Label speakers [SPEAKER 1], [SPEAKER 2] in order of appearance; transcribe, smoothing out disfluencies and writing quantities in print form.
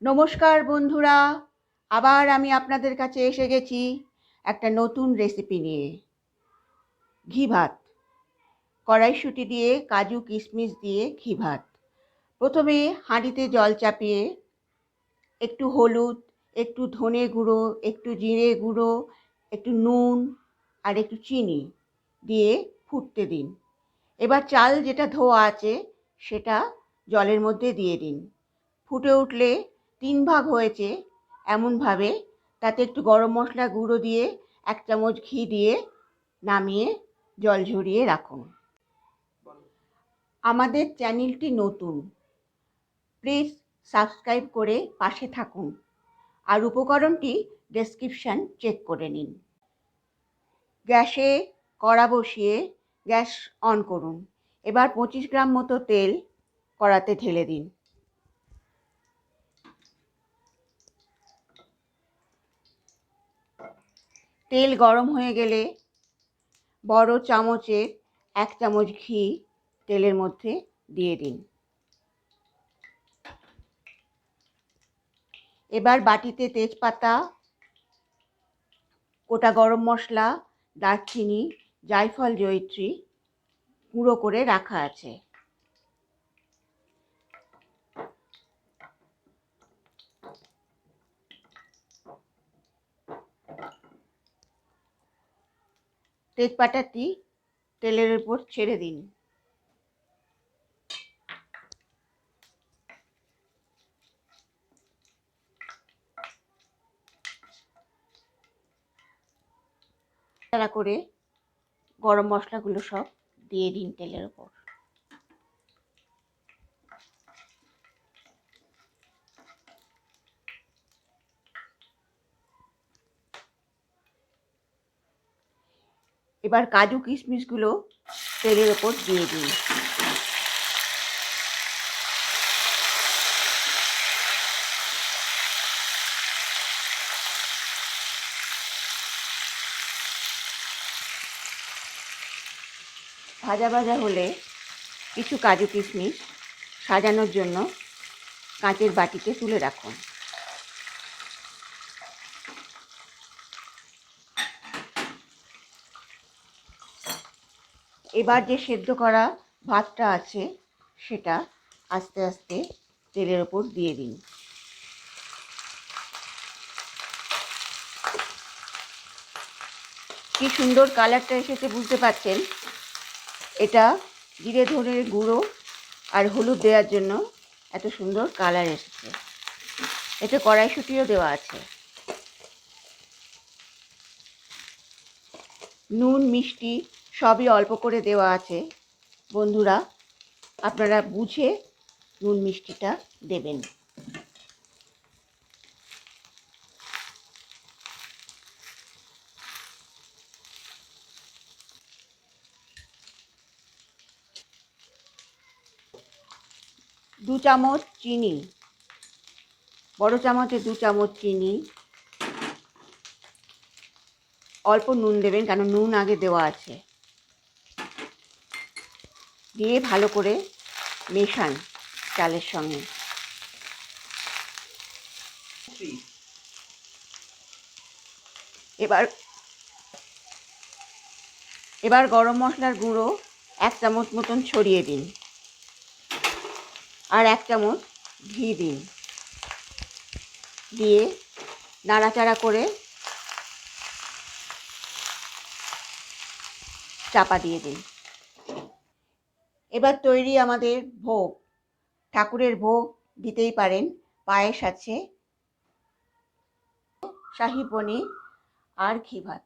[SPEAKER 1] নমস্কার বন্ধুরা, আবার আমি আপনাদের কাছে এসে গেছি একটা নতুন রেসিপি নিয়ে। ঘি ভাত, কড়াইশুঁটি দিয়ে কাজু কিশমিশ দিয়ে ঘি ভাত। প্রথমে হাঁড়িতে জল চাপিয়ে একটু হলুদ, একটু ধনে গুঁড়ো, একটু জিরে গুঁড়ো, একটু নুন আর একটু চিনি দিয়ে ফুটতে দিন। এবার চাল যেটা ধোয়া আছে সেটা জলের মধ্যে দিয়ে দিন। ফুটে উঠলে 3 ভাগ হয়েছে এমনভাবে তাতে একটু গরম মশলা গুঁড়ো দিয়ে 1 চামচ ঘি দিয়ে নামিয়ে জল ঝরিয়ে রাখুন। আমাদের চ্যানেলটি নতুন, প্লিজ সাবস্ক্রাইব করে পাশে থাকুন আর উপকরণটি ডেসক্রিপশন চেক করে নিন। গ্যাসে কড়া বসিয়ে গ্যাস অন করুন। এবার 25 গ্রাম মতো তেল কড়াতে ঢেলে দিন। তেল গরম হয়ে গেলে বড় চামচের 1 চামচ ঘি তেলের মধ্যে দিয়ে দিন। এবার বাটিতে তেজপাতা, গোটা গরম মশলা, দারচিনি, জায়ফল, জয়িত্রী গুঁড়ো করে রাখা আছে তেজপাতাটি তেলের উপর ছেড়ে দিন। নাড়া করে গরম মশলাগুলো সব দিয়ে দিন তেলের উপর। এবার কাজু কিশমিশগুলো তেলের উপর দিয়ে দিন। ভাজা ভাজা হলে কিছু কাজু কিশমিশ সাজানোর জন্য কাঁচের বাটিতে তুলে রাখুন। এবার যে সেদ্ধ করা ভাতটা আছে সেটা আস্তে আস্তে তেলের ওপর দিয়ে দিন। কি সুন্দর কালারটা এসেছে বুঝতে পারছেন। এটা জিরে ধনের গুঁড়ো আর হলুদ দেওয়ার জন্য এত সুন্দর কালার এসেছে। এতে কড়াইশুঁটিও দেওয়া আছে। নুন মিষ্টি সবই অল্প করে দেওয়া আছে। বন্ধুরা, আপনারা বুঝে নুন মিষ্টিটা দেবেন। দু চামচ চিনি, বড় চামচে 2 চামচ চিনি, অল্প নুন দেবেন কারণ নুন আগে দেওয়া আছে। দিয়ে ভালো করে মেশান চালের সঙ্গে। এবার গরম মশলার গুঁড়ো 1 চামচ মতন ছড়িয়ে দিন আর 1 চামচ ঘি দিন। দিয়ে নাড়াচাড়া করে চাপা দিয়ে দিন। এবার তৈরি আমাদের ভোগ। ঠাকুরের ভোগ দিতেই পারেন। পায়েস আছে, শাহী পনির আর ঘি ভাত।